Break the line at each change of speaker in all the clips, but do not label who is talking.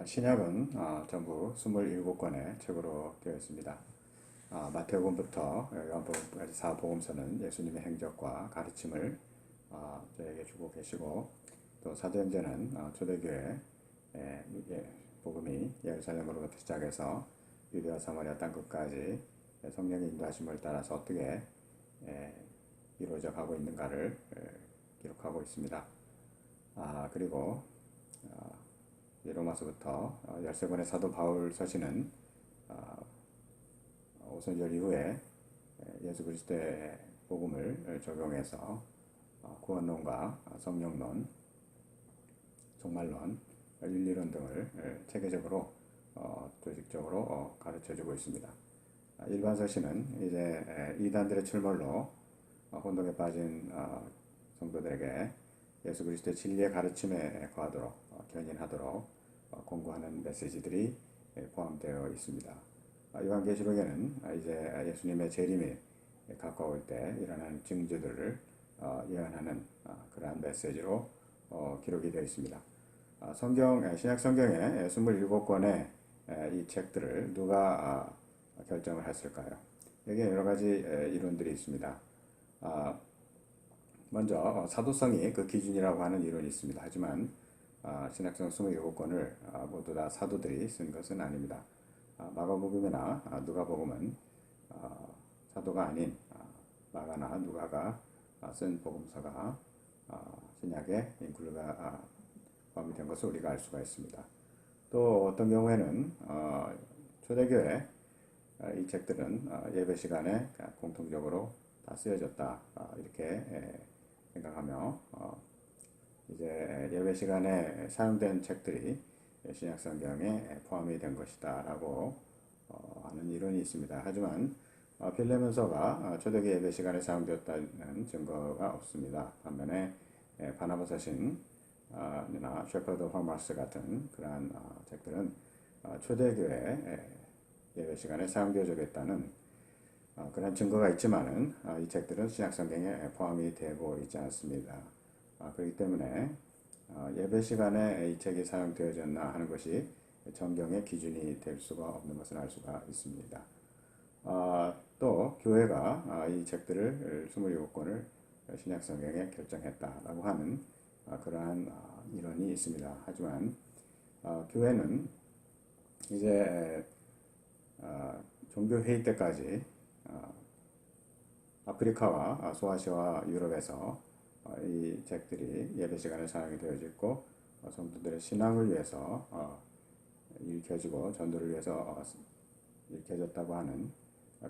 신약은 전부 27권의 책으로 되어 있습니다. 마태복음부터 요한복음까지 사복음서는 예수님의 행적과 가르침을 저에게 주고 계시고, 또 사도행전은 초대교회 복음이 예루살렘으로부터 시작해서 유대와 사마리아 땅끝까지 성령의 인도하심을 따라서 어떻게 이루어져 가고 있는가를 기록하고 있습니다. 그리고 로마서부터 13권의 사도 바울 서신은 오순절 이후에 예수 그리스도의 복음을 적용해서 구원론과 성령론, 종말론, 윤리론 등을 체계적으로 조직적으로 가르쳐주고 있습니다. 일반 서신은 이제 이단들의 출몰로 혼동에 빠진 성도들에게 예수 그리스도의 진리의 가르침에 거하도록 견인하도록 공부하는 메시지들이 포함되어 있습니다. 요한계시록에는 이제 예수님의 재림이 가까울 때 일어나는 징조들을 예언하는 그러한 메시지로 기록이 되어 있습니다. 신약 성경의 27권의 이 책들을 누가 결정을 했을까요? 여기에 여러 가지 이론들이 있습니다. 먼저 사도성이 그 기준이라고 하는 이론이 있습니다. 하지만 신약성 27권을 모두 다 사도들이 쓴 것은 아닙니다. 마가복음이나 누가복음은 사도가 아닌 마가나 누가가 쓴 복음서가 신약의 인클루가 포함이 된 것을 우리가 알 수가 있습니다. 또 어떤 경우에는 초대교회 이 책들은 예배 시간에 공통적으로 다 쓰여졌다, 이렇게 생각하며 이제 예배 시간에 사용된 책들이 신약 성경에 포함이 된 것이다 라고 하는 이론이 있습니다. 하지만 빌레몬서가 초대교회 예배 시간에 사용되었다는 증거가 없습니다. 반면에 바나바 서신이나 셰퍼드 허마스 같은 그러한 책들은 초대교회 예배 시간에 사용되어졌다는 그런 증거가 있지만은 이 책들은 신약 성경에 포함이 되고 있지 않습니다. 그렇기 때문에 예배 시간에 이 책이 사용되어졌나 하는 것이 정경의 기준이 될 수가 없는 것을 알 수가 있습니다. 또 교회가 이 책들을 27권을 신약 성경에 결정했다라고 하는 그러한 이론이 있습니다. 하지만 교회는 이제 종교 회의 때까지 아프리카와 소아시아와 유럽에서 이 책들이 예배 시간에 사용이 되어졌고, 성도들의 신앙을 위해서 읽혀지고 전도를 위해서 읽혀졌다고 하는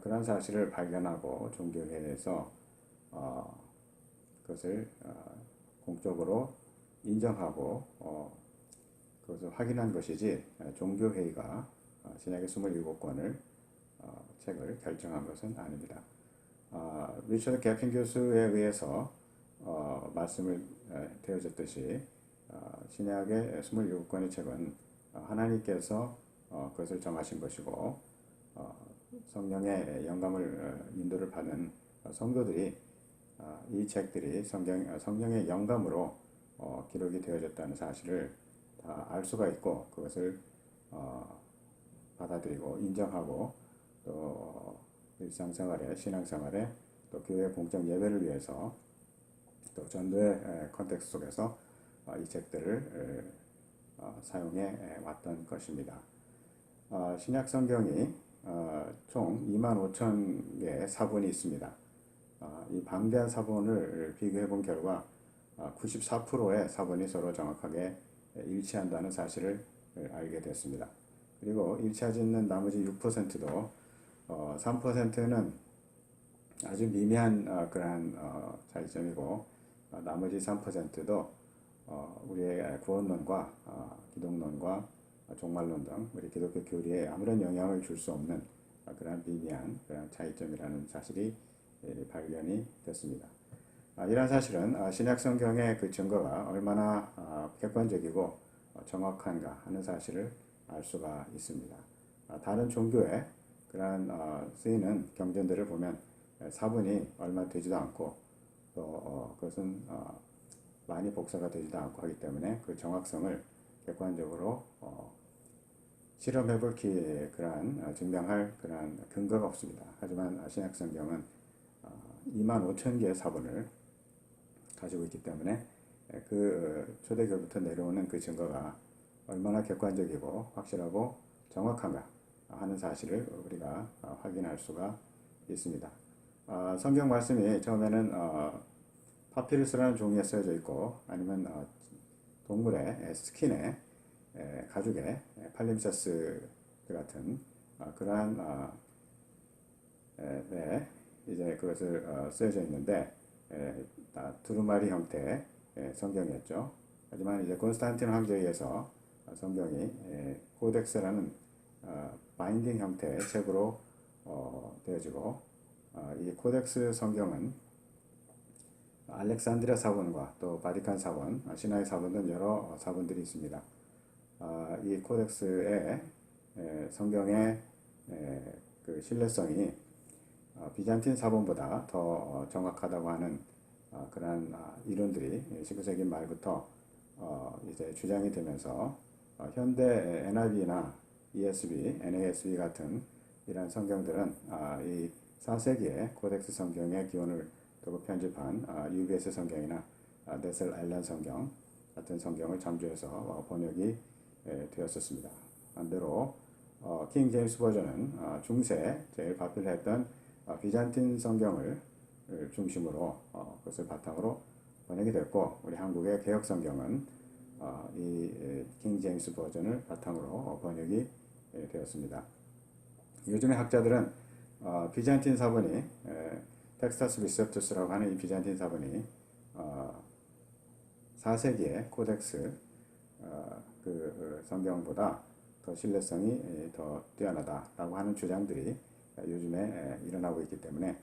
그런 사실을 발견하고 종교회에서 그것을 공적으로 인정하고 그것을 확인한 것이지, 종교회의가 신약의 27권을 책을 결정한 것은 아닙니다. 리처드 개핀 교수에 의해서 말씀을 되어졌듯이 신약의 27권의 책은 하나님께서 그것을 정하신 것이고, 성령의 영감을 인도를 받은 성도들이 이 책들이 성령의 영감으로 기록이 되어졌다는 사실을 다 알 수가 있고, 그것을 받아들이고 인정하고, 또 일상생활에, 신앙생활에, 또 교회 공적 예배를 위해서, 또 전도의 컨텍스트 속에서 이 책들을 사용해 왔던 것입니다. 신약 성경이 총 25,000개의 사본이 있습니다. 이 방대한 사본을 비교해 본 결과 94%의 사본이 서로 정확하게 일치한다는 사실을 알게 됐습니다. 그리고 일치하지 않는 나머지 6%도 3%는 아주 미미한 그러한 차이점이고, 나머지 3%도 우리의 구원론과 기독론과 종말론 등 우리 기독교 교리에 아무런 영향을 줄 수 없는 그러한 미미한 그러한 차이점이라는 사실이 발견이 됐습니다. 이러한 사실은 신약 성경의 그 증거가 얼마나 객관적이고 정확한가 하는 사실을 알 수가 있습니다. 다른 종교에 그러한 쓰이는 경전들을 보면 사본이 얼마 되지도 않고, 또 그것은 많이 복사가 되지도 않고 하기 때문에 그 정확성을 객관적으로 실험해볼 그러한 증명할 그러한 근거가 없습니다. 하지만 신약 성경은 2만 5천 개의 사본을 가지고 있기 때문에 그 초대교부터 내려오는 그 증거가 얼마나 객관적이고 확실하고 정확한가 하는 사실을 우리가 확인할 수가 있습니다. 성경 말씀이 처음에는 파피루스라는 종이에 쓰여져 있고 아니면 동물의 스킨에 가죽의 팔림세스 같은 그러한 네, 이제 그것을 쓰여져 있는데 두루마리 형태의 성경이었죠. 하지만 이제 콘스탄틴 황제에 의해서 성경이 코덱스라는 바인딩 형태의 책으로 되어지고 이 코덱스 성경은 알렉산드리아 사본과 또 바티칸 사본, 신화의 사본 등 여러 사본들이 있습니다. 이 코덱스의 성경의 그 신뢰성이 비잔틴 사본보다 더 정확하다고 하는 그러한 이론들이 19세기 말부터 이제 주장이 되면서 현대 NIV나 ESV, NASB 같은 이러한 성경들은 이 4세기의 코덱스 성경의 기원을 두고 편집한 UBS 성경이나 네셀 알란 성경 같은 성경을 참조해서 번역이 되었었습니다. 반대로 킹 제임스 버전은 중세 제일 발표했던 비잔틴 성경을 중심으로 그것을 바탕으로 번역이 됐고 우리 한국의 개혁 성경은 이 킹 제임스 버전을 바탕으로 번역이 되었습니다. 요즘의 학자들은 비잔틴 사본이 텍스타스 리셉투스라고 하는 이 비잔틴 사본이 4세기의 코덱스 그 성경보다 더 신뢰성이 더 뛰어나다라고 하는 주장들이 요즘에 일어나고 있기 때문에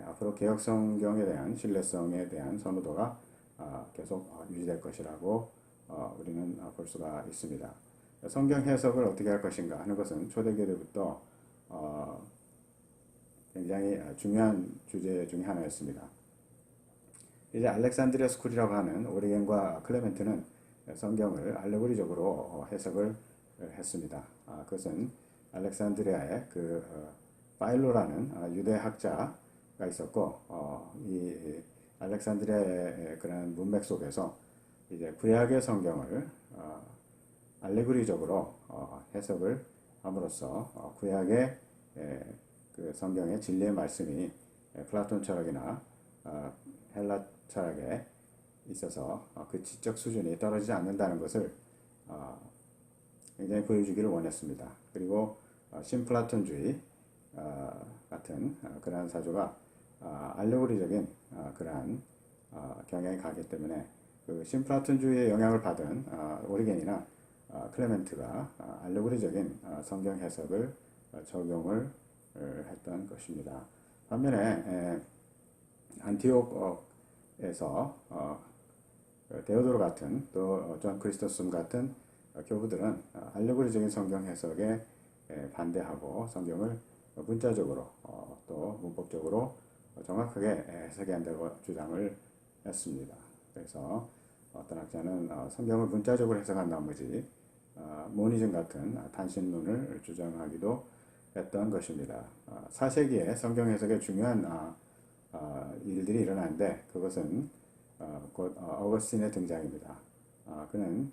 앞으로 개혁 성경에 대한 신뢰성에 대한 선호도가 계속 유지될 것이라고 우리는 볼 수가 있습니다. 성경 해석을 어떻게 할 것인가 하는 것은 초대교회 때부터 굉장히 중요한 주제 중에 하나였습니다. 이제 알렉산드리아 스쿨이라고 하는 오리겐과 클레멘트는 성경을 알레고리적으로 해석을 했습니다. 그것은 알렉산드리아의 그 파일로라는 유대 학자가 있었고 이 알렉산드리아의 그런 문맥 속에서 이제 구약의 성경을 알레고리적으로 해석을 함으로써 구약의 그 성경의 진리의 말씀이 플라톤 철학이나 헬라 철학에 있어서 그 지적 수준이 떨어지지 않는다는 것을 굉장히 보여주기를 원했습니다. 그리고 신플라톤주의 같은 그러한 사조가 알레고리적인 그러한 경향이 가기 때문에 그 신플라톤주의의 영향을 받은 오리겐이나 클레멘트가 알레고리적인 성경 해석을 적용을 했던 것입니다. 반면에 안티옥에서 데오도로 같은 또 존 크리스토스움 같은 교부들은 알레고리적인 성경 해석에 반대하고 성경을 문자적으로 또 문법적으로 정확하게 해석해야 한다고 주장을 했습니다. 그래서 어떤 학자는 성경을 문자적으로 해석한 나머지 모니즘 같은 단신론을 주장하기도 했던 것입니다. 4세기에 성경 해석에 중요한 일들이 일어났는데 그것은 곧 어거스틴의 등장입니다. 그는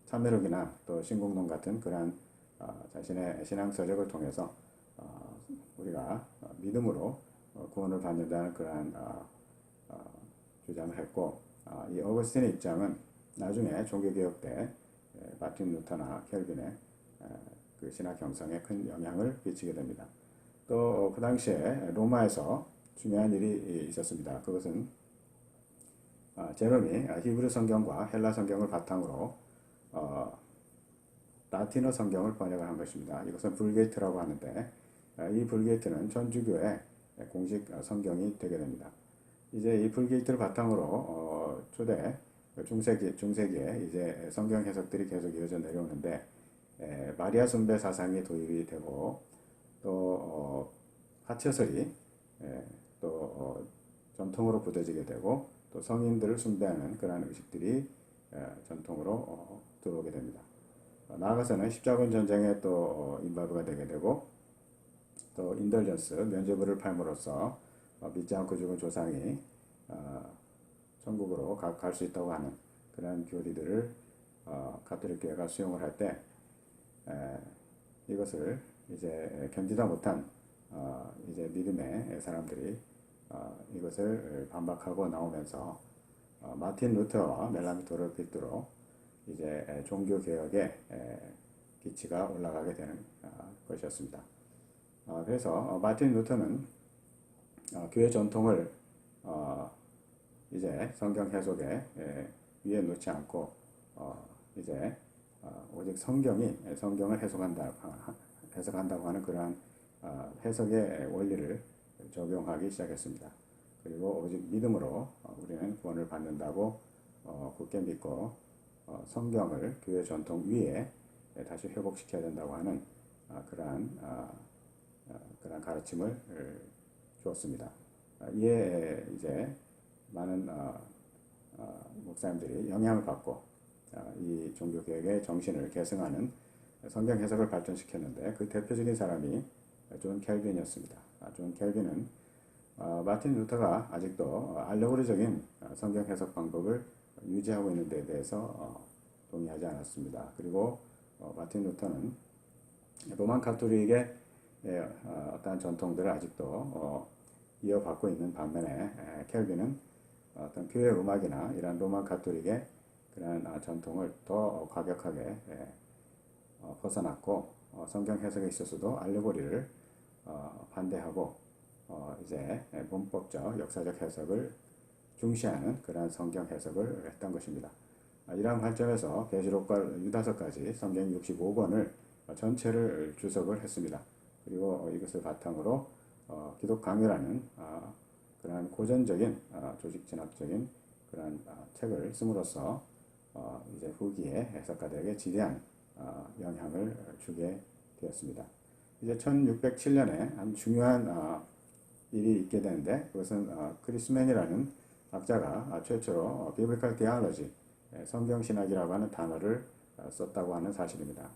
참회록이나 또 신공론 같은 그러한 자신의 신앙 서적을 통해서 우리가 믿음으로 구원을 받는다는 그러한 주장을 했고 이 어거스틴의 입장은 나중에 종교개혁 때 마틴 루터나 켈빈의 그 신학 형성에 큰 영향을 끼치게 됩니다. 또 그 당시에 로마에서 중요한 일이 있었습니다. 그것은 제롬이 히브리 성경과 헬라 성경을 바탕으로 라틴어 성경을 번역을 한 것입니다. 이것은 불게이트라고 하는데 이 불게이트는 천주교의 공식 성경이 되게 됩니다. 이제 이 불게이트를 바탕으로 초대 중세기에 이제 성경 해석들이 계속 이어져 내려오는데 마리아 숭배 사상이 도입이 되고 또 하체설이 또 전통으로 굳어지게 되고 또 성인들을 숭배하는 그러한 의식들이 전통으로 들어오게 됩니다. 나아가서는 십자군 전쟁에 또 인바브가 되게 되고 또 인덜전스 면죄부를 팔므로써 믿지 않고 죽은 조상이 천국으로 갈 수 있다고 하는 그런 교리들을 가톨릭 교회가 수용을 할 때 이것을 이제 견디다 못한 이제 믿음의 사람들이 이것을 반박하고 나오면서 마틴 루터와 멜라니 토를 필두로 이제 종교 개혁의 기치가 올라가게 되는 것이었습니다. 그래서 마틴 루터는 교회 전통을 이제 성경 해석에 위에 놓지 않고 이제 오직 성경을 해석한다고 하는 그러한 해석의 원리를 적용하기 시작했습니다. 그리고 오직 믿음으로 우리는 구원을 받는다고 굳게 믿고 성경을 교회 전통 위에 다시 회복시켜야 된다고 하는 그러한 가르침을 주었습니다. 이에 이제 많은 목사님들이 영향을 받고 이 종교개혁의 정신을 계승하는 성경 해석을 발전시켰는데 그 대표적인 사람이 존 켈빈이었습니다. 존 켈빈은 마틴 루터가 아직도 알레고리적인 성경 해석 방법을 유지하고 있는 데 대해서 동의하지 않았습니다. 그리고 마틴 루터는 로만 가톨릭의 어떠한 전통들을 아직도 이어받고 있는 반면에 켈빈은 어떤 교회 음악이나 이런 로만 가톨릭의 그런 전통을 더 과격하게 벗어났고 성경 해석에 있어서도 알레고리를 반대하고 이제 문법적 역사적 해석을 중시하는 그러한 성경 해석을 했던 것입니다. 이러한 관점에서 계시록과 유다서까지 성경 65권을 전체를 주석을 했습니다. 그리고 이것을 바탕으로 기독 강요라는 그러한 고전적인 조직 진학적인 그러한 책을 씀으로써 이제 후기의 해석가들에게 지대한 영향을 주게 되었습니다. 이제 1607년에 한 중요한 일이 있게 되는데 그것은 크리스맨이라는 학자가 최초로 비블리컬 디알러지 성경신학이라고 하는 단어를 썼다고 하는 사실입니다.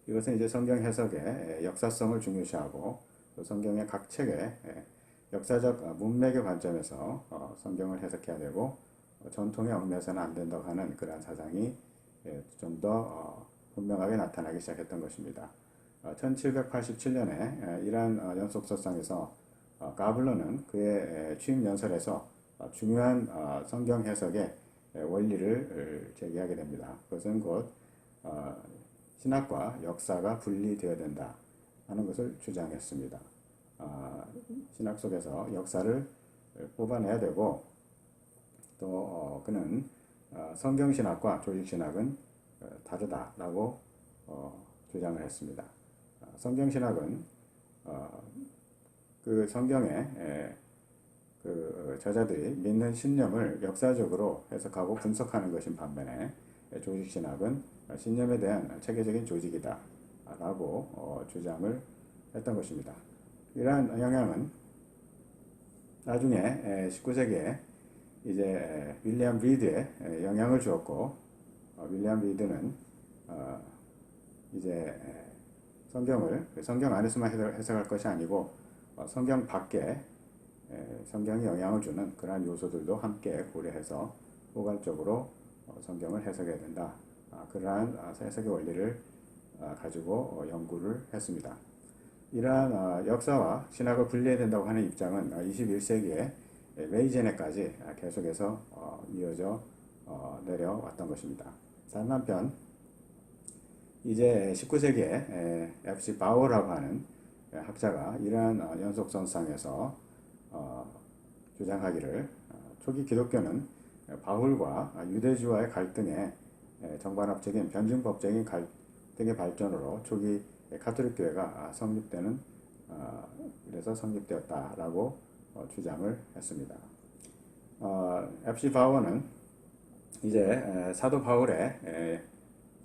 이것은 이제 성경 해석의 역사성을 중요시하고 또 성경의 각 책의 역사적 문맥의 관점에서 성경을 해석해야 되고 전통에 얽매여서는 안 된다고 하는 그러한 사상이 좀 더 분명하게 나타나기 시작했던 것입니다. 1787년에 이러한 연속서상에서 가블로는 그의 취임 연설에서 중요한 성경 해석의 원리를 제기하게 됩니다. 그것은 곧 신학과 역사가 분리되어야 된다 하는 것을 주장했습니다. 신학 속에서 역사를 뽑아내야 되고 또 그는 성경신학과 조직신학은 다르다라고 주장을 했습니다. 성경신학은 그 성경의 그 저자들이 믿는 신념을 역사적으로 해석하고 분석하는 것인 반면에 조직신학은 신념에 대한 체계적인 조직이다 라고 주장을 했던 것입니다. 이러한 영향은 나중에 19세기에 이제 윌리엄 리드에 영향을 주었고 윌리엄 리드는 이제 성경 안에서만 해석할 것이 아니고 성경 밖에 성경이 영향을 주는 그러한 요소들도 함께 고려해서 포괄적으로 성경을 해석해야 된다. 그러한 해석의 원리를 가지고 연구를 했습니다. 이러한 역사와 신학을 분리해야 된다고 하는 입장은 21세기에 메이제네까지 계속해서 이어져 내려왔던 것입니다. 다른 한편 이제 19세기에 FC 바우라고 하는 학자가 이러한 연속선상에서 주장하기를 초기 기독교는 바울과 유대주와의 갈등에 정반합적인 변증법적인 갈등의 발전으로 초기 가톨릭 교회가 성립되는 그래서 성립되었다라고 주장을 했습니다. FC 바워는 이제 사도 바울의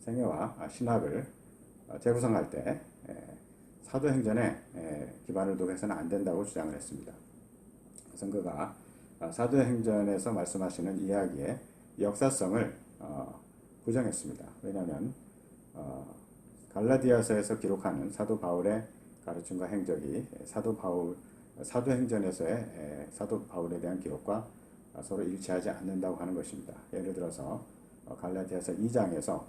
생애와 신학을 재구성할 때 사도행전에 기반을 두고 해서는 안 된다고 주장을 했습니다. 그래서 그가 사도행전에서 말씀하시는 이야기의 역사성을 부정했습니다. 왜냐하면 어, 갈라디아서에서 기록하는 사도 바울의 가르침과 행적이 사도행전에서의 사도 바울에 대한 기록과 서로 일치하지 않는다고 하는 것입니다. 예를 들어서 갈라디아서 2장에서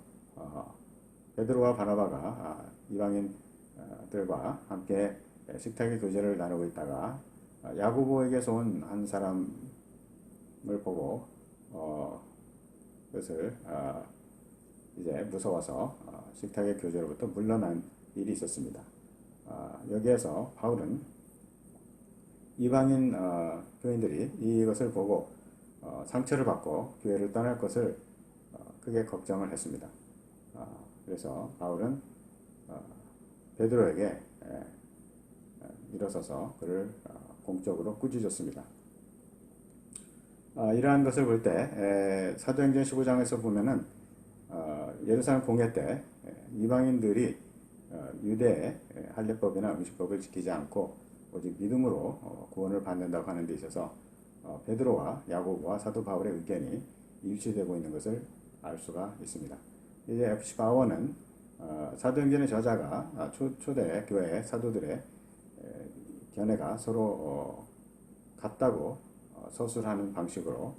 베드로와 바나바가 이방인들과 함께 식탁의 교제를 나누고 있다가 야고보에게서 온 한 사람을 보고 그것을 이제 무서워서 식탁의 교제로부터 물러난 일이 있었습니다. 여기에서 바울은 이방인 교인들이 이것을 보고 상처를 받고 교회를 떠날 것을 크게 걱정을 했습니다. 그래서 바울은 베드로에게 일어서서 그를 공적으로 꾸짖었습니다. 이러한 것을 볼 때 사도행전 15장에서 보면은 예루살렘 공회 때 이방인들이 유대의 할례법이나 음식법을 지키지 않고 오직 믿음으로 구원을 받는다고 하는 데 있어서 베드로와 야고보와 사도 바울의 의견이 일치되고 있는 것을 알 수가 있습니다. 이제 FC 바워는 사도행전의 저자가 초대 교회 사도들의 견해가 서로 같다고 서술하는 방식으로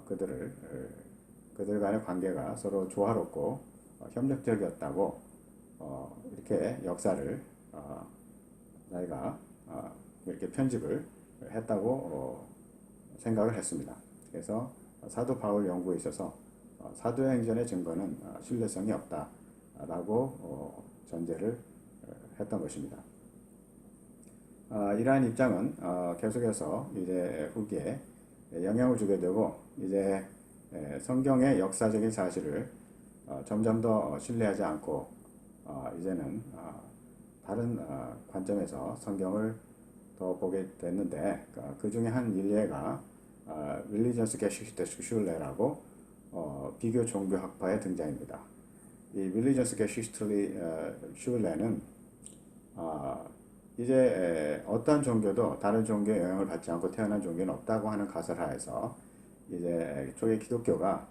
그들 간의 관계가 서로 조화롭고 협력적이었다고 이렇게 역사를 자기가 이렇게 편집을 했다고 생각을 했습니다. 그래서 사도 바울 연구에 있어서 사도행전의 증거는 신뢰성이 없다라고 전제를 했던 것입니다. 이러한 입장은 계속해서 이제 후기에 영향을 주게 되고 이제 성경의 역사적인 사실을 점점 더 신뢰하지 않고 이제는 다른 관점에서 성경을 더 보게 됐는데 그 중에 한 일례가 릴리전스 게시chte 슐레라고 비교 종교학파의 등장입니다. 이 릴리전스 게시chte 슐레는 이제 어떠한 종교도 다른 종교의 영향을 받지 않고 태어난 종교는 없다고 하는 가설하에서 이제 초기 기독교가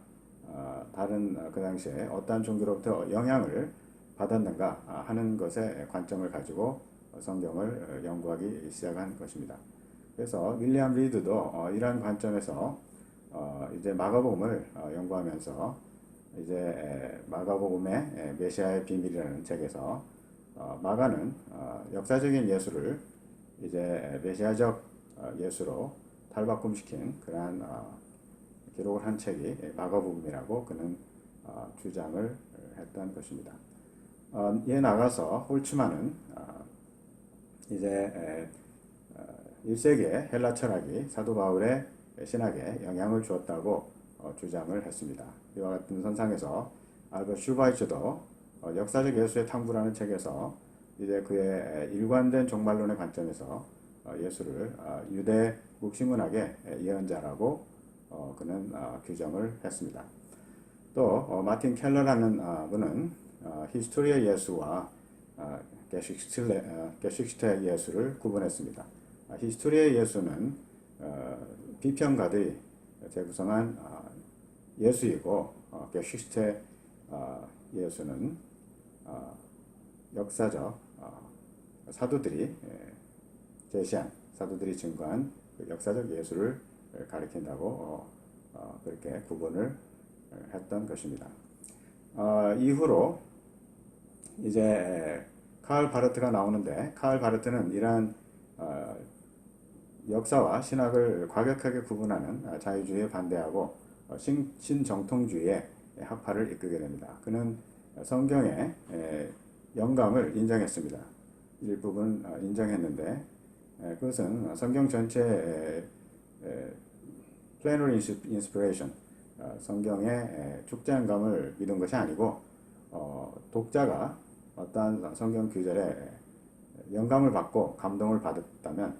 다른 그 당시에 어떠한 종교로부터 영향을 받았는가 하는 것에 관점을 가지고 성경을 연구하기 시작한 것입니다. 그래서 윌리엄 리드도 이러한 관점에서 이제 마가복음을 연구하면서 이제 마가복음의 메시아의 비밀이라는 책에서 마가는 역사적인 예수를 이제 메시아적 예수로 탈바꿈시킨 그러한 기록을 한 책이 마가복음이라고 그는 주장을 했던 것입니다. 이에 나가서 홀츠만은 이제 1세기의 헬라 철학이 사도 바울의 신학에 영향을 주었다고 주장을 했습니다. 이와 같은 선상에서 알버트 슈바이츠도 역사적 예수의 탐구라는 책에서 이제 그의 일관된 종말론의 관점에서 예수를 유대 묵시문학의 예언자라고 그는 규정을 했습니다. 또 마틴 켈러라는 분은 히스토리의 예수와 게식슈테 예수를 구분했습니다. 히스토리의 예수는 비평가들이 재구성한 예수이고 게식슈테 예수는 역사적 사도들이 제시한 사도들이 증거한 역사적 예수를 가리킨다고 그렇게 구분을 했던 것입니다. 이후로 이제 카을 바르트가 나오는데 카을 바르트는 이러한 역사와 신학을 과격하게 구분하는 자유주의에 반대하고 신정통주의의 학파를 이끌게 됩니다. 그는 성경의 영감을 인정했습니다. 일부분 인정했는데 그것은 성경 전체의 plenary inspiration, 성경의 축제한감을 믿은 것이 아니고 독자가 어떠한 성경 구절에 영감을 받고 감동을 받았다면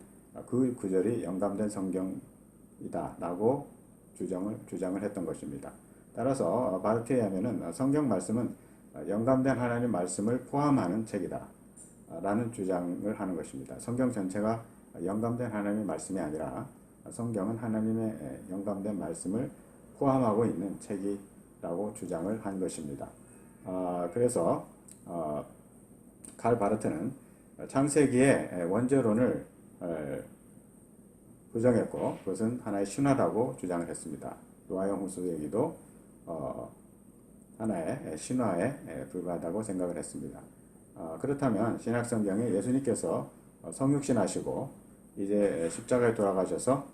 그 구절이 영감된 성경이다 라고 주장을 했던 것입니다. 따라서 바르트에 의하면 성경 말씀은 영감된 하나님 말씀을 포함하는 책이다 라는 주장을 하는 것입니다. 성경 전체가 영감된 하나님의 말씀이 아니라 성경은 하나님의 영감된 말씀을 포함하고 있는 책이라고 주장을 한 것입니다. 그래서 칼 바르트는 창세기의 원죄론을 부정했고 그것은 하나의 신화라고 주장을 했습니다. 노아의 홍수 얘기도 하나의 신화에 불과하다고 생각을 했습니다. 그렇다면 신약성경에 예수님께서 성육신하시고 이제 십자가에 돌아가셔서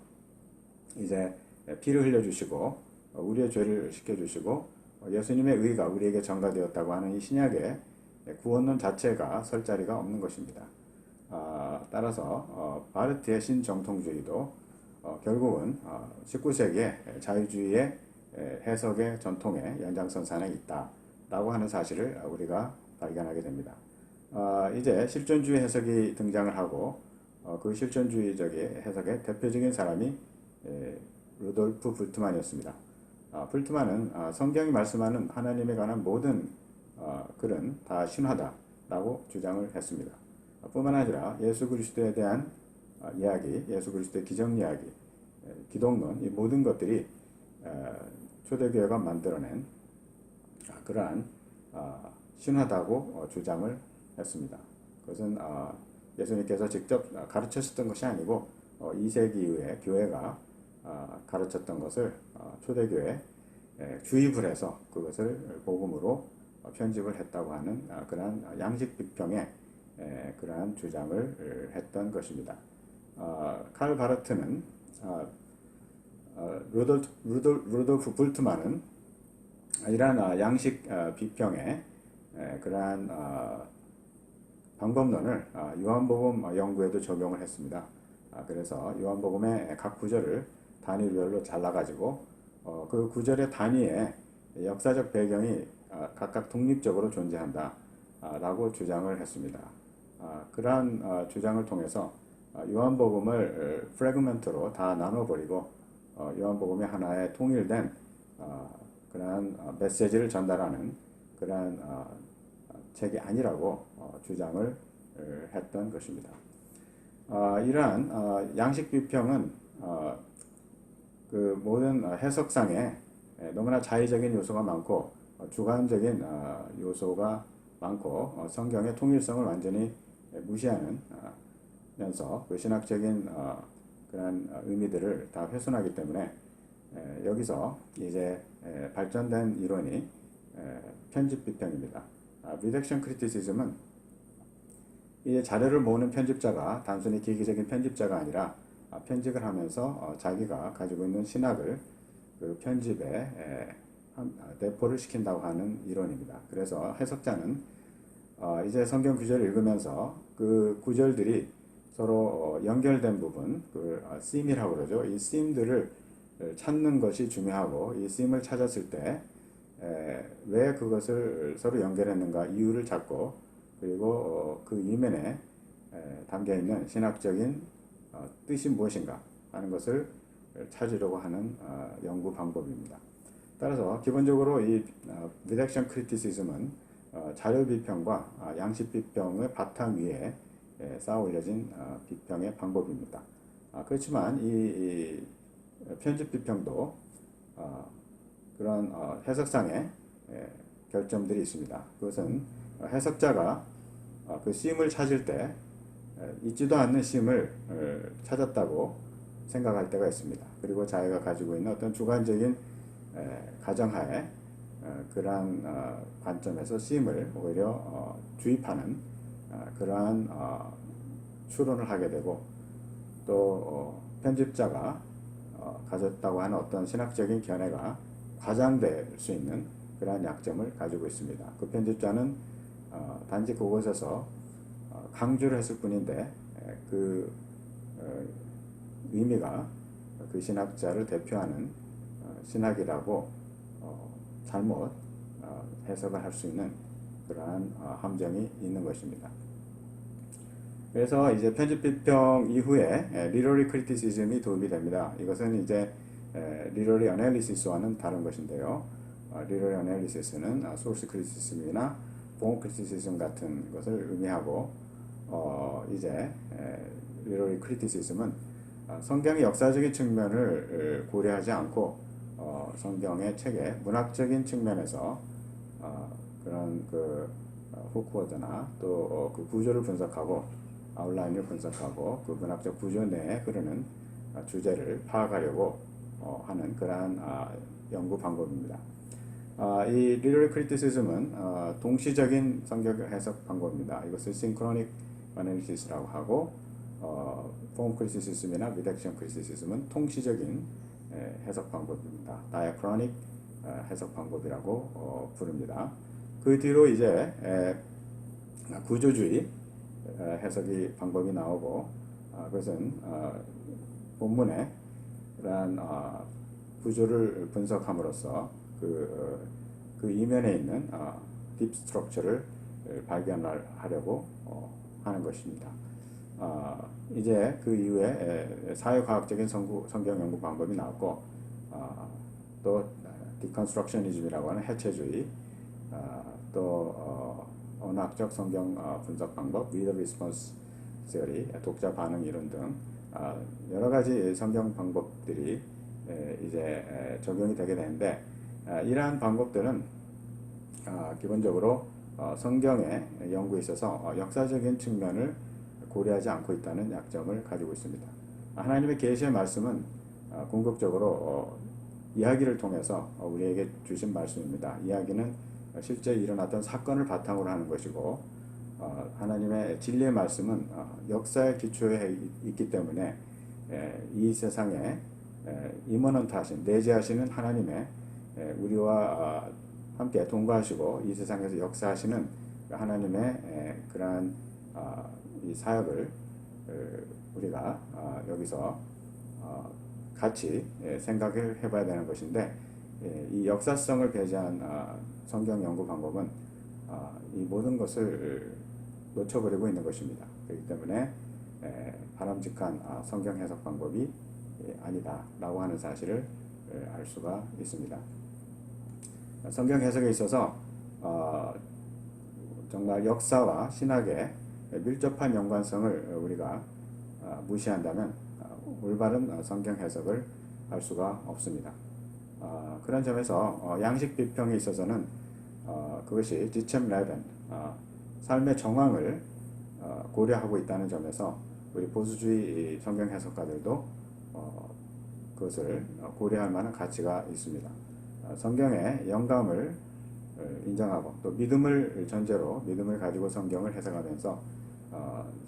이제 피를 흘려주시고 우리의 죄를 씻겨주시고 예수님의 의가 우리에게 전가되었다고 하는 이 신약의 구원론 자체가 설 자리가 없는 것입니다. 따라서 바르트의 신정통주의도 결국은 19세기의 자유주의의 해석의 전통의 연장선상에 있다라고 하는 사실을 우리가 발견하게 됩니다. 이제 실존주의 해석이 등장을 하고 그 실존주의적인 해석의 대표적인 사람이 루돌프 불트만이었습니다. 불트만은 성경이 말씀하는 하나님에 관한 모든 글은 다 신화다라고 주장을 했습니다. 뿐만 아니라 예수 그리스도에 대한 이야기, 예수 그리스도의 기적 이야기, 기독론 이 모든 것들이 초대교회가 만들어낸 그러한 신화다고 주장을 했습니다. 그것은 예수님께서 직접 가르쳤던 것이 아니고 2세기 이후에 교회가 가르쳤던 것을 초대교회 주입을 해서 그것을 복음으로 편집을 했다고 하는 그러한 양식 비평의 그러한 주장을 했던 것입니다. 칼 바르트는 루돌프 불트만은 이러한 양식 비평의 그러한 방법론을 요한복음 연구에도 적용을 했습니다. 그래서 요한복음의 각 구절을 단위별로 잘라가지고 그 구절의 단위의 역사적 배경이 각각 독립적으로 존재한다 라고 주장을 했습니다. 그러한 주장을 통해서 요한복음을 프래그먼트로 다 나눠버리고 요한복음이 하나의 통일된 그러한 메시지를 전달하는 그러한 책이 아니라고 주장을 했던 것입니다. 이러한 양식 비평은 그 모든 해석상에 너무나 자의적인 요소가 많고 주관적인 요소가 많고 성경의 통일성을 완전히 무시하는 면서 그 신학적인 그런 의미들을 다 훼손하기 때문에 여기서 이제 발전된 이론이 편집 비평입니다. 리덕션 크리티시즘은 이제 자료를 모으는 편집자가 단순히 기계적인 편집자가 아니라 편집을 하면서 자기가 가지고 있는 신학을 그 편집에 내포를 시킨다고 하는 이론입니다. 그래서 해석자는 이제 성경 구절을 읽으면서 그 구절들이 서로 연결된 부분, 그 씀이라고 그러죠. 이 씀들을 찾는 것이 중요하고 이 씀을 찾았을 때 왜 그것을 서로 연결했는가 이유를 찾고 그리고 그 이면에 담겨 있는 신학적인 뜻이 무엇인가 하는 것을 찾으려고 하는 연구 방법입니다. 따라서 기본적으로 이 리덕션 크리티시즘은 자료 비평과 양식 비평의 바탕 위에 쌓아 올려진 비평의 방법입니다. 그렇지만 이 편집 비평도 그런 해석상의 결점들이 있습니다. 그것은 해석자가 그 씀을 찾을 때 있지도 않는 씀을 찾았다고 생각할 때가 있습니다. 그리고 자기가 가지고 있는 어떤 주관적인 가정하에 그러한 관점에서 씀을 오히려 주입하는 그러한 추론을 하게 되고 또 편집자가 가졌다고 하는 어떤 신학적인 견해가 과장될 수 있는 그러한 약점을 가지고 있습니다. 그 편집자는 단지 그곳에서 강조를 했을 뿐인데 그 의미가 그 신학자를 대표하는 신학이라고 잘못 해석을 할 수 있는 그러한 함정이 있는 것입니다. 그래서 이제 편집 비평 이후에 리러리 크리티시즘이 도움이 됩니다. 이것은 이제 리러리 어널리시스와는 다른 것인데요. 리러리 어널리시스는 소스 크리티시즘이나 폼 크리티시즘 같은 것을 의미하고 이제 리러리 크리티시즘은 성경의 역사적인 측면을 고려하지 않고 성경의 책의 문학적인 측면에서 그런 어떤 그 후크워드나 또 그 구조를 분석하고 아웃라인을 분석하고 그 문학적 구조 내에 흐르는 주제를 파악하려고 하는 그러한 연구 방법입니다. 이 리더리 크리티시즘은 동시적인 성경 해석 방법입니다. 이것을 싱크로닉 어널리시스라고 하고 폼 크리티시즘이나 리덕션 크리티시즘은 통시적인 해석 방법입니다. 다이아크로닉 해석 방법이라고 부릅니다. 그 뒤로 이제 구조주의 해석이 방법이 나오고 그것은 본문에 그러한 구조를 분석함으로써 그 이면에 있는 딥 스트럭처를 발견하려고 하는 것입니다. 이제 그 이후에 사회과학적인 성경 연구 방법이 나왔고 또 디컨스트럭셔니즘이라고 하는 해체주의 또 언어학적 성경 분석 방법, reader response theory, 독자 반응 이론 등 여러 가지 성경 방법들이 이제 적용이 되게 되는데 이러한 방법들은 기본적으로 성경의 연구에 있어서 역사적인 측면을 고려하지 않고 있다는 약점을 가지고 있습니다. 하나님의 계시의 말씀은 궁극적으로 이야기를 통해서 우리에게 주신 말씀입니다. 이야기는 실제 일어났던 사건을 바탕으로 하는 것이고 하나님의 진리의 말씀은 역사의 기초에 있기 때문에 이 세상에 이머넌트하신 내재하시는 하나님의 우리와 함께 동거하시고 이 세상에서 역사하시는 하나님의 그러한 이 사역을 우리가 여기서 같이 생각을 해봐야 되는 것인데 이 역사성을 배제한 성경 연구 방법은 이 모든 것을 놓쳐버리고 있는 것입니다. 그렇기 때문에 바람직한 성경 해석 방법이 아니다라고 하는 사실을 알 수가 있습니다. 성경 해석에 있어서 정말 역사와 신학의 밀접한 연관성을 우리가 무시한다면 올바른 성경 해석을 할 수가 없습니다. 그런 점에서 양식 비평에 있어서는 그것이 지쳔 레벤 삶의 정황을 고려하고 있다는 점에서 우리 보수주의 성경 해석가들도 그것을 고려할 만한 가치가 있습니다. 성경의 영감을 인정하고 또 믿음을 전제로 믿음을 가지고 성경을 해석하면서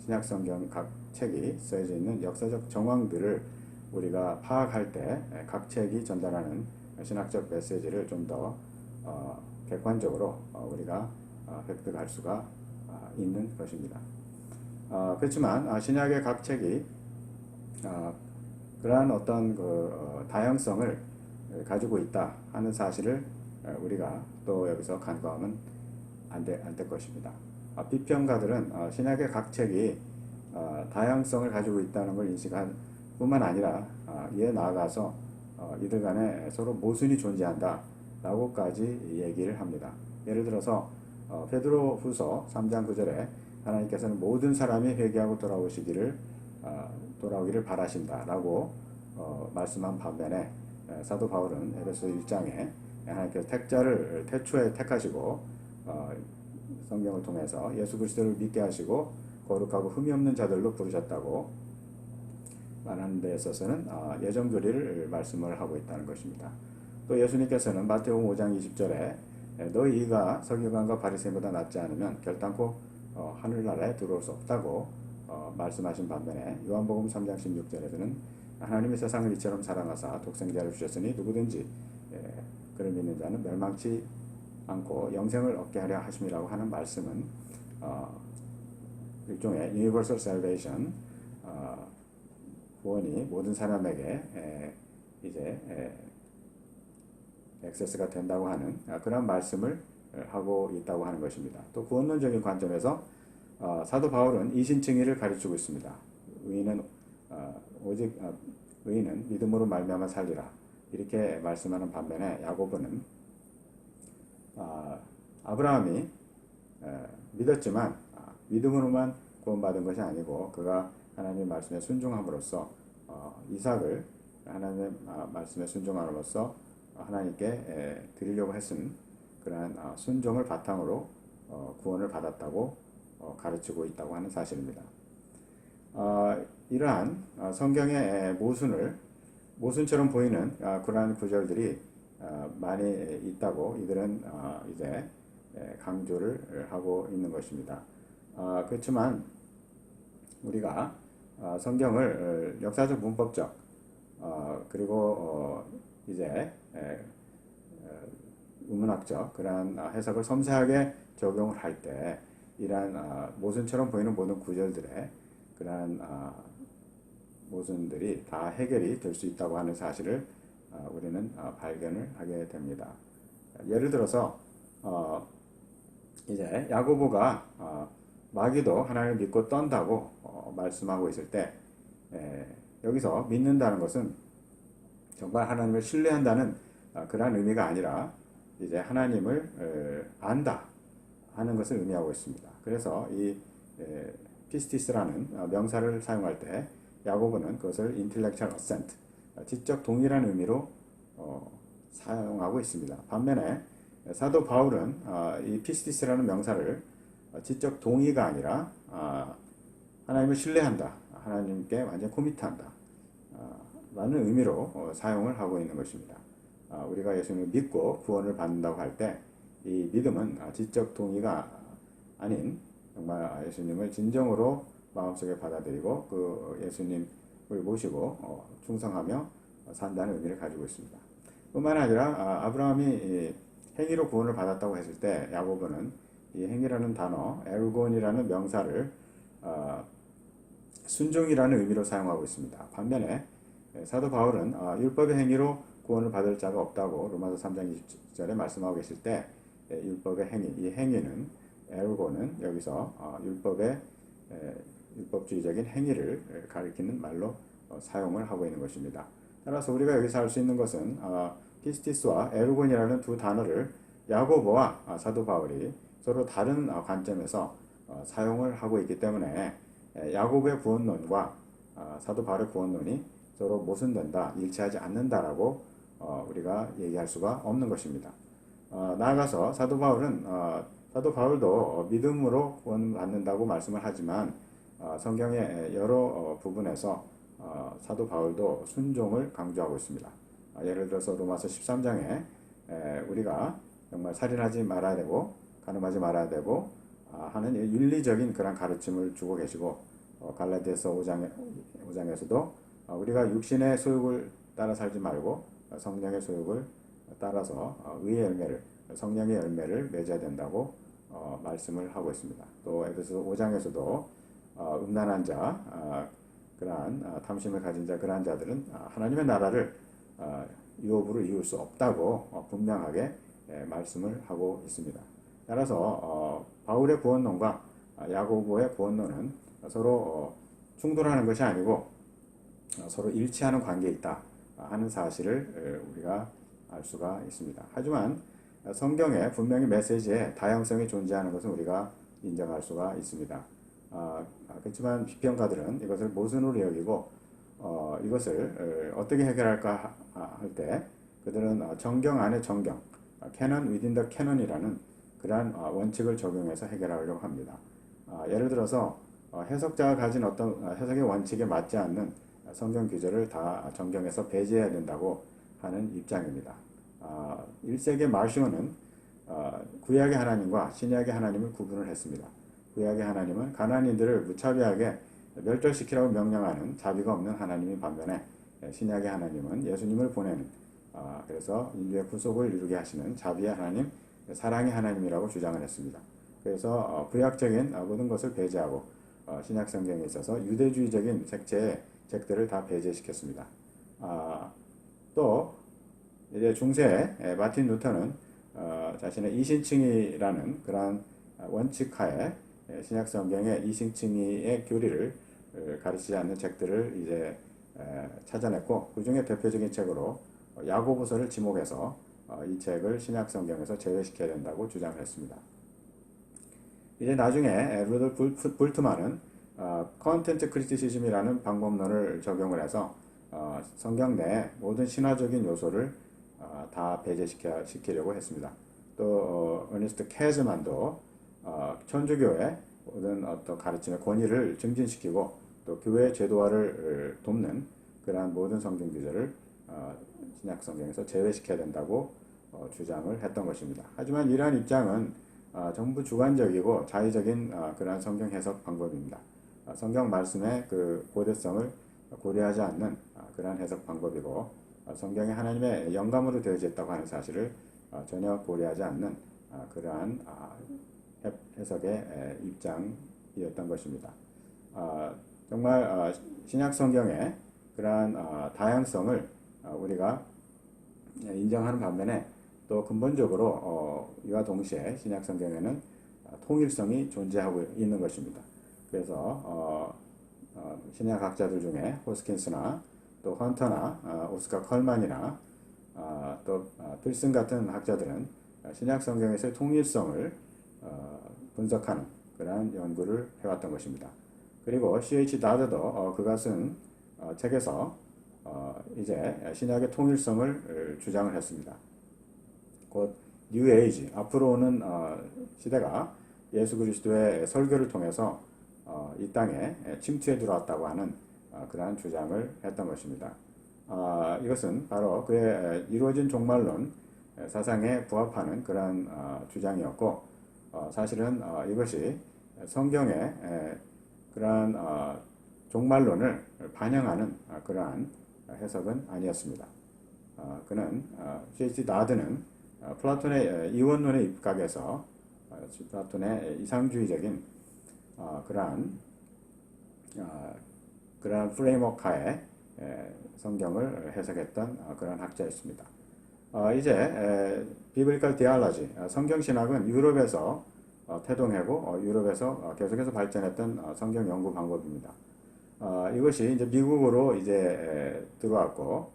신약 성경 각 책이 쓰여져 있는 역사적 정황들을 우리가 파악할 때 각 책이 전달하는 신학적 메시지를 좀 더 객관적으로 우리가 획득할 수가 있는 것입니다. 그렇지만 신약의 각 책이 그러한 어떤 그 다양성을 가지고 있다 하는 사실을 우리가 또 여기서 간과하면 안 될 것입니다. 비평가들은 신약의 각 책이 다양성을 가지고 있다는 걸 인식한 뿐만 아니라 이에 나아가서 이들 간에 서로 모순이 존재한다 라고까지 얘기를 합니다. 예를 들어서 베드로 후서 3장 9절에 하나님께서는 모든 사람이 회개하고 돌아오기를 바라신다 라고 말씀한 반면에 사도 바울은 에베소 1장에 하나님께서 택자를 태초에 택하시고 성경을 통해서 예수 그리스도를 믿게 하시고 거룩하고 흠이 없는 자들로 부르셨다고 말하는 데 있어서는 예정 교리를 말씀을 하고 있다는 것입니다. 또 예수님께서는 마태복음 5장 20절에 너희 이가 서기관과 바리새인보다 낫지 않으면 결단코 하늘나라에 들어올 수 없다고 말씀하신 반면에 요한복음 3장 16절에서는 하나님의 세상을 이처럼 사랑하사 독생자를 주셨으니 누구든지 그를 믿는 자는 멸망치 않고 영생을 얻게 하려 하심이라고 하는 말씀은 일종의 universal salvation 구원이 모든 사람에게 이제 액세스가 된다고 하는 그런 말씀을 하고 있다고 하는 것입니다. 또 구원론적인 관점에서 사도 바울은 이신칭의를 가르치고 있습니다. 오직 의인은 믿음으로 말미암아 살리라 이렇게 말씀하는 반면에 야고보는 아브라함이 믿었지만 믿음으로만 구원받은 것이 아니고 그가 하나님의 말씀에 순종함으로써 이삭을 하나님의 말씀에 순종함으로써 하나님께 드리려고 했은 그러한 순종을 바탕으로 구원을 받았다고 가르치고 있다고 하는 사실입니다. 이러한 성경의 모순처럼 보이는 그러한 구절들이 많이 있다고 이들은 이제 강조를 하고 있는 것입니다. 그렇지만 우리가 성경을 역사적 문법적 그리고 이제 의문학적 그러한 해석을 섬세하게 적용을 할 때 이러한 모순처럼 보이는 모든 구절들의 그러한 모순들이 다 해결이 될 수 있다고 하는 사실을 우리는 발견을 하게 됩니다. 예를 들어서 이제 야고보가 마귀도 하나님을 믿고 떤다고 말씀하고 있을 때 여기서 믿는다는 것은 정말 하나님을 신뢰한다는 그러한 의미가 아니라 이제 하나님을 안다 하는 것을 의미하고 있습니다. 그래서 이 피스티스라는 명사를 사용할 때 야고보는 그것을 intellectual assent, 지적 동의라는 의미로 사용하고 있습니다. 반면에 사도 바울은 이 피스티스라는 명사를 지적 동의가 아니라 하나님을 신뢰한다, 하나님께 완전 코미트한다 라는 의미로 사용을 하고 있는 것입니다. 우리가 예수님을 믿고 구원을 받는다고 할 때 이 믿음은 지적 동의가 아닌 정말 예수님을 진정으로 마음속에 받아들이고 그 예수님을 모시고 충성하며 산다는 의미를 가지고 있습니다. 뿐만 아니라 아브라함이 행위로 구원을 받았다고 했을 때 야고보는 이 행위라는 단어 에르곤이라는 명사를 순종이라는 의미로 사용하고 있습니다. 반면에 사도 바울은 율법의 행위로 구원을 받을 자가 없다고 로마서 3장 20절에 말씀하고 계실 때 율법의 행위, 이 행위는 에르고는 여기서 율법주의적인 행위를 가리키는 말로 사용을 하고 있는 것입니다. 따라서 우리가 여기서 알 수 있는 것은 피스티스와 에르곤이라는 두 단어를 야고보와 사도 바울이 서로 다른 관점에서 사용을 하고 있기 때문에 야고보의 구원론과 사도 바울의 구원론이 서로 모순된다, 일치하지 않는다라고 우리가 얘기할 수가 없는 것입니다. 나아가서 사도 바울도 믿음으로 구원받는다고 말씀을 하지만 성경의 여러 부분에서 사도 바울도 순종을 강조하고 있습니다. 예를 들어서 로마서 13장에 우리가 정말 살인하지 말아야 되고 간음하지 말아야 되고 하는 윤리적인 그런 가르침을 주고 계시고 갈라디아서 5장에서도 우리가 육신의 소욕을 따라 살지 말고 성령의 소욕을 따라서 의의 열매를 성령의 열매를 맺어야 된다고 말씀을 하고 있습니다. 또 에베소 5장에서도 음란한 자 그러한 탐심을 가진 자 그러한 자들은 하나님의 나라를 유업으로 이룰 수 없다고 분명하게 말씀을 하고 있습니다. 따라서 바울의 구원론과 야고보의 구원론은 서로 충돌하는 것이 아니고 서로 일치하는 관계에 있다 하는 사실을 우리가 알 수가 있습니다. 하지만 성경에 분명히 메시지에 다양성이 존재하는 것은 우리가 인정할 수가 있습니다. 그렇지만 비평가들은 이것을 모순으로 여기고 이것을 어떻게 해결할까 할 때 그들은 정경 안에 정경, canon within the canon이라는 그러한 원칙을 적용해서 해결하려고 합니다. 예를 들어서 해석자가 가진 어떤 해석의 원칙에 맞지 않는 성경 규절을 다 정경에서 배제해야 된다고 하는 입장입니다. 1세기 마르시오는 구약의 하나님과 신약의 하나님을 구분을 했습니다. 구약의 하나님은 가나안인들을 무차별하게 멸절시키라고 명령하는 자비가 없는 하나님인 반면에 신약의 하나님은 예수님을 보내는 그래서 인류의 구속을 이루게 하시는 자비의 하나님, 사랑의 하나님이라고 주장을 했습니다. 그래서 구약적인 모든 것을 배제하고 신약 성경에 있어서 유대주의적인 책들을 다 배제시켰습니다. 또 이제 중세 마틴 루터는 자신의 이신칭의라는 그러한 원칙하에 신약 성경의 이신칭의의 교리를 가르치지 않는 책들을 이제 찾아냈고 그 중에 대표적인 책으로 야고보서를 지목해서 이 책을 신약 성경에서 제외시켜야 된다고 주장을 했습니다. 이제 나중에 루돌프 불트만은 컨텐트 크리티시즘이라는 방법론을 적용을 해서 성경 내 모든 신화적인 요소를 다 배제시키려고 했습니다. 또 어니스트 캐즈만도 천주교의 모든 어떤 가르침의 권위를 증진시키고 또 교회 제도화를 돕는 그러한 모든 성경 구절을 신약 성경에서 제외시켜야 된다고 주장을 했던 것입니다. 하지만 이러한 입장은 전부 주관적이고 자의적인 그러한 성경 해석 방법입니다. 성경 말씀의 그 고대성을 고려하지 않는 그러한 해석 방법이고 성경이 하나님의 영감으로 되어져 있다고 하는 사실을 전혀 고려하지 않는 그러한 해석의 입장이었던 것입니다. 정말 신약 성경의 그러한 다양성을 우리가 인정하는 반면에 또 근본적으로 이와 동시에 신약 성경에는 통일성이 존재하고 있는 것입니다. 그래서 신약학자들 중에 호스킨스나 또 헌터나 오스카 컬만이나 또 필슨 같은 학자들은 신약 성경에서의 통일성을 분석하는 그러한 연구를 해왔던 것입니다. 그리고 C.H. 다드도 그가 쓴 책에서 이제 신약의 통일성을 주장을 했습니다. 곧 뉴 에이지, 앞으로 오는 시대가 예수 그리스도의 설교를 통해서 이 땅에 침투해 들어왔다고 하는 그러한 주장을 했던 것입니다. 이것은 바로 그의 이루어진 종말론 사상에 부합하는 그러한 주장이었고 사실은 이것이 성경의 그러한 종말론을 반영하는 그러한 해석은 아니었습니다. 그는 C.H. 나드는 플라톤의 이원론에 입각해서 플라톤의 이상주의적인 그러한 프레임워크 하에 성경을 해석했던 그런 학자였습니다. 이제 비블리컬 디알러지, 성경신학은 유럽에서 태동하고 유럽에서 계속해서 발전했던 성경 연구 방법입니다. 이것이 이제 미국으로 이제 들어왔고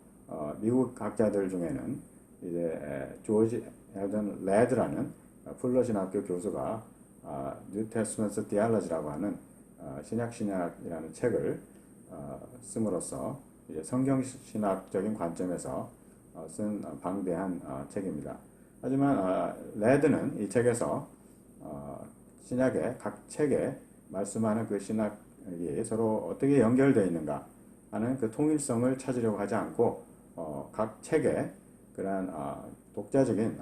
미국 학자들 중에는 이제 조지 엘던 레드라는 풀러신학교 교수가 뉴 테스트먼트 디알러지라고 하는 신약이라는 책을 씀으로써 이제 성경신학적인 관점에서 쓴 방대한 책입니다. 하지만 레드는 이 책에서 신약의 각 책에 말씀하는 그 신학이 서로 어떻게 연결되어 있는가 하는 그 통일성을 찾으려고 하지 않고 각 책에 그러한 독자적인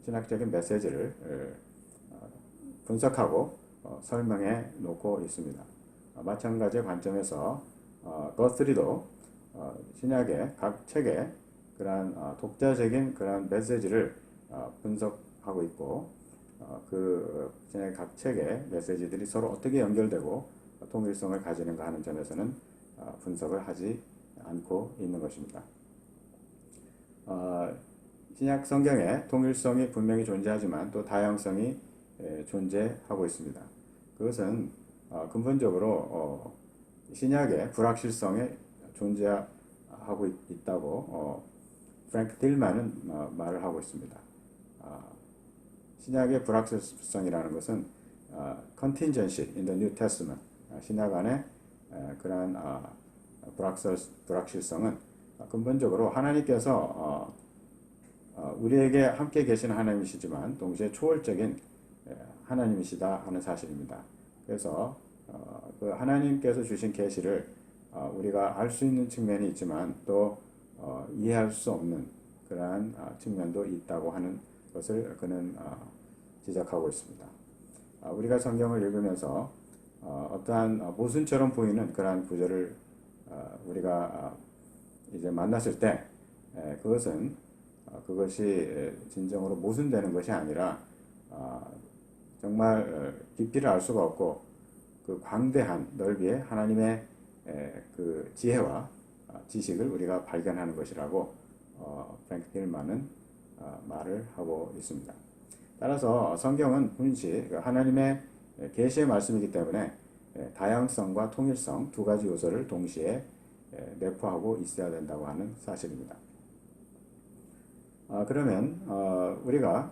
신학적인 메시지를 분석하고 설명해 놓고 있습니다. 마찬가지의 관점에서 거스리도 신약의 각 책에 그러한 독자적인 그러한 메시지를 분석하고 있고 그 신약의 각 책의 메시지들이 서로 어떻게 연결되고 통일성을 가지는가 하는 점에서는 분석을 하지 않고 있는 것입니다. 신약 성경에 통일성이 분명히 존재하지만 또 다양성이 존재하고 있습니다. 그것은 근본적으로 신약의 불확실성에 존재하고 있다고 프랭크 딜만은 말을 하고 있습니다. 신약의 불확실성이라는 것은 contingency in the New Testament, 신약 안에 그러한 불확실성은 근본적으로 하나님께서 우리에게 함께 계신 하나님이시지만 동시에 초월적인 하나님이시다 하는 사실입니다. 그래서 그 하나님께서 주신 계시를 우리가 알 수 있는 측면이 있지만 또 이해할 수 없는 그러한 측면도 있다고 하는 것을 그는 지적하고 있습니다. 우리가 성경을 읽으면서 어떠한 모순처럼 보이는 그러한 구절을 우리가 이제 만났을 때 그것이 진정으로 모순되는 것이 아니라 정말 깊이를 알 수가 없고 그 광대한 넓이의 하나님의 그 지혜와 지식을 우리가 발견하는 것이라고 프랭크 딜만은 말을 하고 있습니다. 따라서 성경은 분시 하나님의 계시의 말씀이기 때문에 다양성과 통일성 두 가지 요소를 동시에 내포하고 있어야 된다고 하는 사실입니다. 그러면 우리가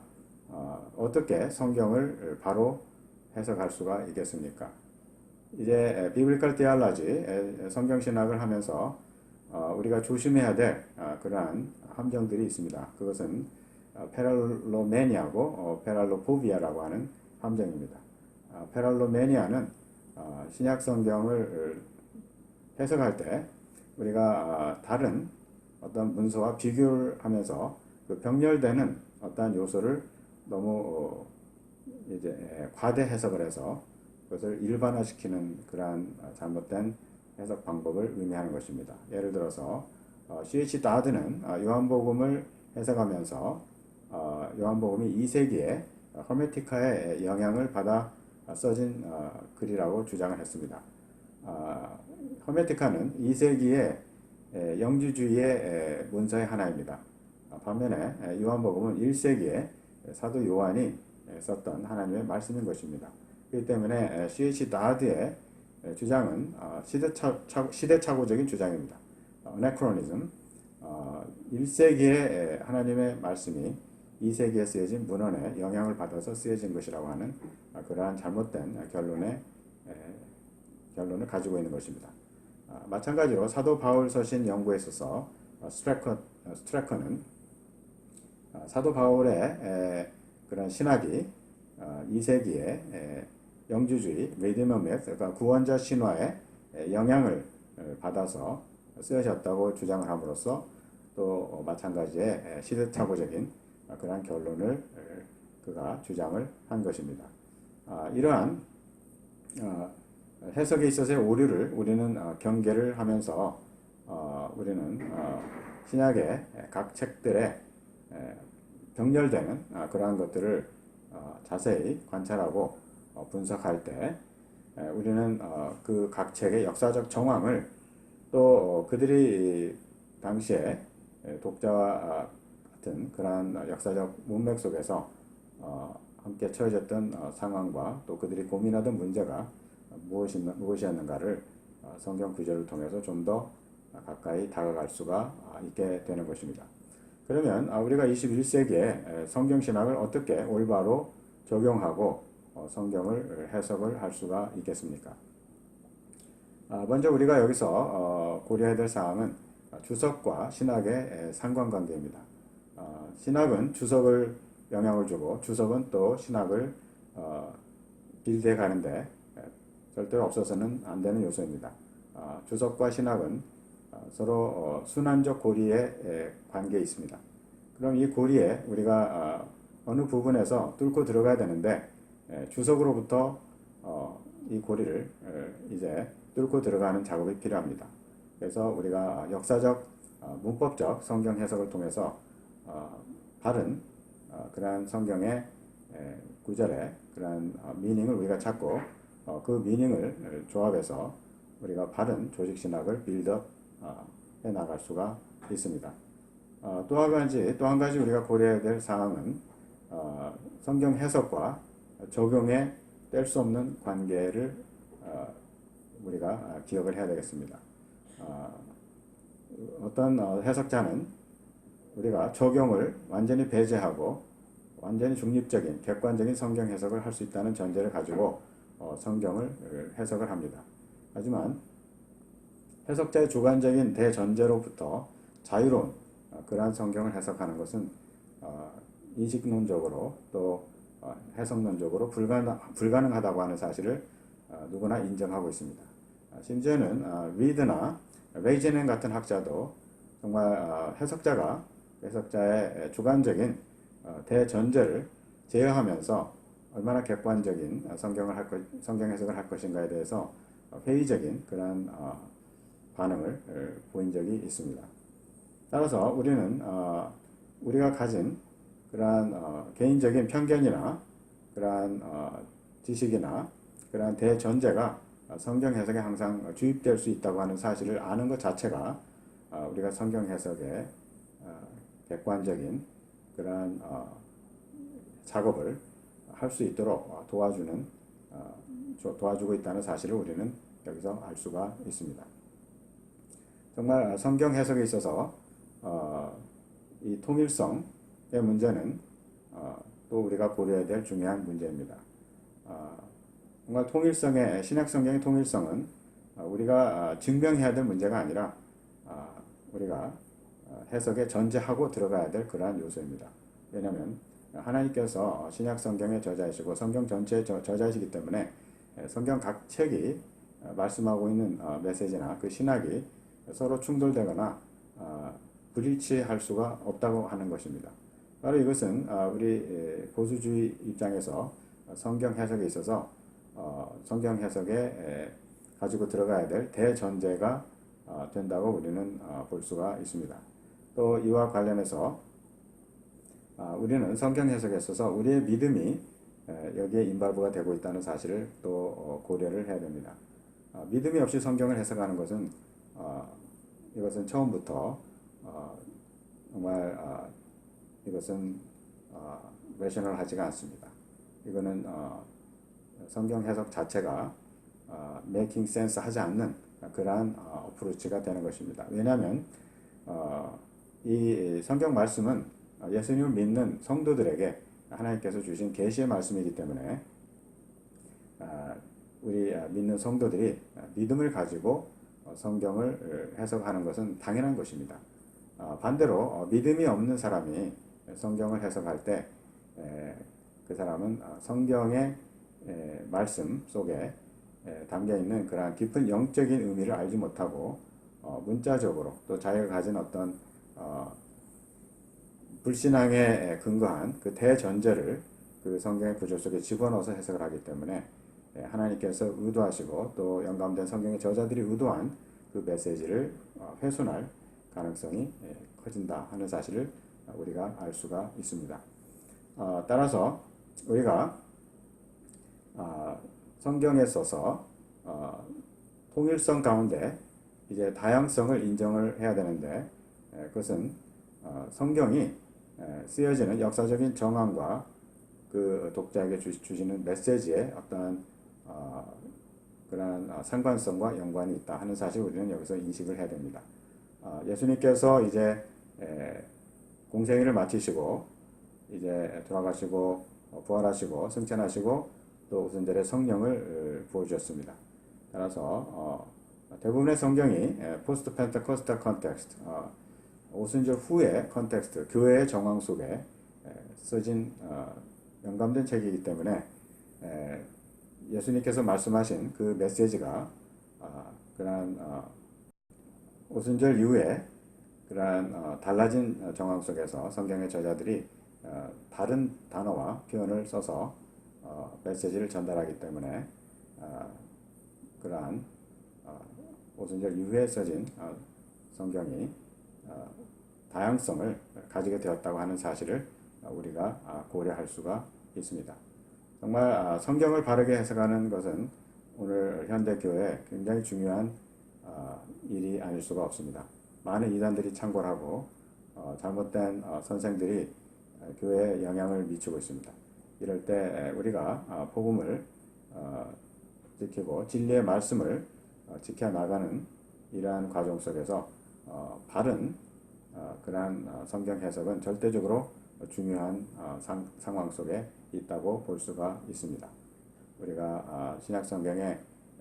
어떻게 성경을 바로 해석할 수가 있겠습니까? 이제 비블리컬 디알러지 성경신학을 하면서 우리가 조심해야 될 그러한 함정들이 있습니다. 그것은 페랄로메니아고 페랄로포비아라고 하는 함정입니다. 페랄로메니아는 신약 성경을 해석할 때 우리가 다른 어떤 문서와 비교를 하면서 그 병렬되는 어떤 요소를 너무 이제 과대 해석을 해서 그것을 일반화시키는 그러한 잘못된 해석 방법을 의미하는 것입니다. 예를 들어서 C.H. 다드는 요한복음을 해석하면서 요한복음이 2세기에 허메티카의 영향을 받아 써진 글이라고 주장을 했습니다. 허메티카는 2세기의 영주주의의 문서의 하나입니다. 반면에 요한복음은 1세기에 사도 요한이 썼던 하나님의 말씀인 것입니다. 그렇기 때문에 C.H. 다드의 주장은 시대착오적인 주장입니다. Anachronism, 1세기의 하나님의 말씀이 2세기에 쓰여진 문헌에 영향을 받아서 쓰여진 것이라고 하는 그러한 잘못된 결론을 가지고 있는 것입니다. 마찬가지로 사도 바울 서신 연구에 있어서 스트래커는 사도 바울의 그런 신학이 2세기에 영주주의, 리디머 메스, 그러니까 구원자 신화의 영향을 받아서 쓰여졌다고 주장을 함으로써 또 마찬가지의 시대착오적인 그러한 결론을 그가 주장을 한 것입니다. 이러한 해석에 있어서의 오류를 우리는 경계를 하면서 우리는 신약의 각 책들에 병렬되는 그러한 것들을 자세히 관찰하고 분석할 때 우리는 그 각 책의 역사적 정황을 또 그들이 당시에 독자와 같은 그러한 역사적 문맥 속에서 함께 처해졌던 상황과 또 그들이 고민하던 문제가 무엇이었는가를 성경 구절을 통해서 좀 더 가까이 다가갈 수가 있게 되는 것입니다. 그러면 우리가 21세기에 성경신학을 어떻게 올바로 적용하고 성경을 해석을 할 수가 있겠습니까? 먼저 우리가 여기서 고려해야 될 사항은 주석과 신학의 상관관계입니다. 신학은 주석을 영향을 주고 주석은 또 신학을 빌드해 가는데 절대로 없어서는 안 되는 요소입니다. 주석과 신학은 서로 순환적 고리의 관계에 있습니다. 그럼 이 고리에 우리가 어느 부분에서 뚫고 들어가야 되는데 주석으로부터 이 고리를 이제 뚫고 들어가는 작업이 필요합니다. 그래서 우리가 역사적 문법적 성경 해석을 통해서 바른 그러한 성경의 구절의 그러한 미닝을 우리가 찾고 그 미닝을 조합해서 우리가 바른 조직신학을 빌드업 해 나갈 수가 있습니다. 또 한 가지 우리가 고려해야 될 사항은 성경 해석과 적용에 뗄 수 없는 관계를 우리가 기억을 해야 되겠습니다. 어떤 해석자는 우리가 적용을 완전히 배제하고 완전히 중립적인 객관적인 성경 해석을 할 수 있다는 전제를 가지고 성경을 해석을 합니다. 하지만 해석자의 주관적인 대전제로부터 자유로운 그러한 성경을 해석하는 것은 인식론적으로 또 해석론적으로 불가능하다고 하는 사실을 누구나 인정하고 있습니다. 심지어는 리드나 레이제넨 같은 학자도 정말 해석자의 주관적인 대전제를 제어하면서 얼마나 객관적인 성경 해석을 할 것인가에 대해서 회의적인 그런 반응을 보인 적이 있습니다. 따라서 우리는 우리가 가진 그러한 개인적인 편견이나 그러한 지식이나 그러한 대전제가 성경 해석에 항상 주입될 수 있다고 하는 사실을 아는 것 자체가 우리가 성경 해석에 객관적인 그러한 작업을 할 수 있도록 도와주고 있다는 사실을 우리는 여기서 알 수가 있습니다. 정말 성경 해석에 있어서 이 통일성의 문제는 또 우리가 고려해야 될 중요한 문제입니다. 정말 신약 성경의 통일성은 우리가 증명해야 될 문제가 아니라 우리가 해석에 전제하고 들어가야 될 그러한 요소입니다. 왜냐하면 하나님께서 신약 성경의 저자이시고 성경 전체의 저자이시기 때문에 성경 각 책이 말씀하고 있는 메시지나 그 신학이 서로 충돌되거나 불일치할 수가 없다고 하는 것입니다. 바로 이것은 우리 보수주의 입장에서 성경 해석에 있어서 성경 해석에 가지고 들어가야 될 대전제가 된다고 우리는 볼 수가 있습니다. 또 이와 관련해서 우리는 성경 해석에 있어서 우리의 믿음이 여기에 인발부가 되고 있다는 사실을 또 고려를 해야 됩니다. 믿음이 없이 성경을 해석하는 것은 이것은 처음부터 정말 이것은 레셔널하지가 않습니다. 이거는 성경 해석 자체가 making sense 하지 않는 그러한 어프로치가 되는 것입니다. 왜냐하면 이 성경 말씀은 예수님을 믿는 성도들에게 하나님께서 주신 계시의 말씀이기 때문에 우리 믿는 성도들이 믿음을 가지고 성경을 해석하는 것은 당연한 것입니다. 반대로 믿음이 없는 사람이 성경을 해석할 때 그 사람은 성경의 말씀 속에 담겨 있는 그러한 깊은 영적인 의미를 알지 못하고 문자적으로 또 자기가 가진 어떤 불신앙에 근거한 그 대전제를 그 성경의 구조 속에 집어넣어서 해석을 하기 때문에 하나님께서 의도하시고 또 영감된 성경의 저자들이 의도한 그 메시지를 훼손할 가능성이 커진다 하는 사실을 우리가 알 수가 있습니다. 따라서 우리가 성경에 있어서 통일성 가운데 이제 다양성을 인정을 해야 되는데 그것은 성경이 쓰여지는 역사적인 정황과 그 독자에게 주시는 메시지에 어떠한 그러한 상관성과 연관이 있다 하는 사실을 우리는 여기서 인식을 해야 됩니다. 예수님께서 이제 공생애를 마치시고 이제 돌아가시고 부활하시고 승천하시고 또 오순절에 성령을 부어주셨습니다. 따라서 대부분의 성경이 포스트 펜테코스탈 컨텍스트 오순절 후의 컨텍스트 교회의 정황 속에 써진 영감된 책이기 때문에 예수님께서 말씀하신 그 메시지가 그러한 오순절 이후에 그러한 달라진 정황 속에서 성경의 저자들이 다른 단어와 표현을 써서 메시지를 전달하기 때문에 그러한 오순절 이후에 써진 성경이 다양성을 가지게 되었다고 하는 사실을 우리가 고려할 수가 있습니다. 정말 성경을 바르게 해석하는 것은 오늘 현대교회에 굉장히 중요한 일이 아닐 수가 없습니다. 많은 이단들이 창궐하고 잘못된 선생들이 교회에 영향을 미치고 있습니다. 이럴 때 우리가 복음을 지키고 진리의 말씀을 지켜나가는 이러한 과정 속에서 바른 그러한 성경 해석은 절대적으로 중요한 상황 속에 있다고 볼 수가 있습니다. 우리가 신약 성경의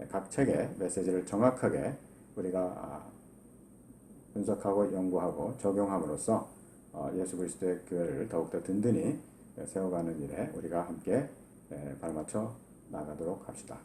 각 책의 메시지를 정확하게 우리가 분석하고 연구하고 적용함으로써 예수 그리스도의 교회를 더욱더 든든히 세워가는 일에 우리가 함께 발맞춰 나가도록 합시다.